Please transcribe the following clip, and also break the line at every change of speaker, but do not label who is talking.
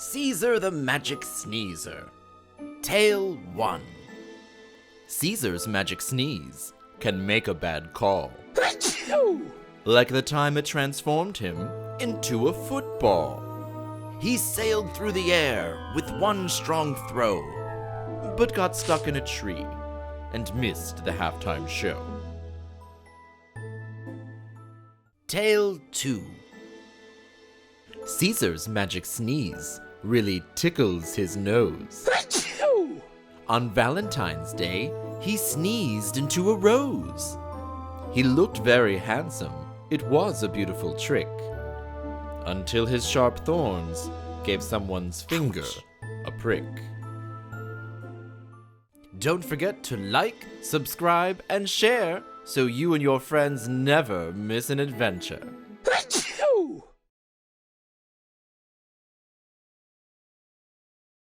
Cesar the Magic Sneezer. Tale 1. Cesar's magic sneeze can make a bad call.
Ah-choo!
Like the time it transformed him into a football. He sailed through the air with one strong throw, but got stuck in a tree and missed the halftime show. Tale 2. Cesar's magic sneeze really tickles his nose.
Ah-choo!
On Valentine's Day, he sneezed into a rose. He looked very handsome. It was a beautiful trick. Until his sharp thorns gave someone's finger a prick. Don't forget to like, subscribe, and share so you and your friends never miss an adventure.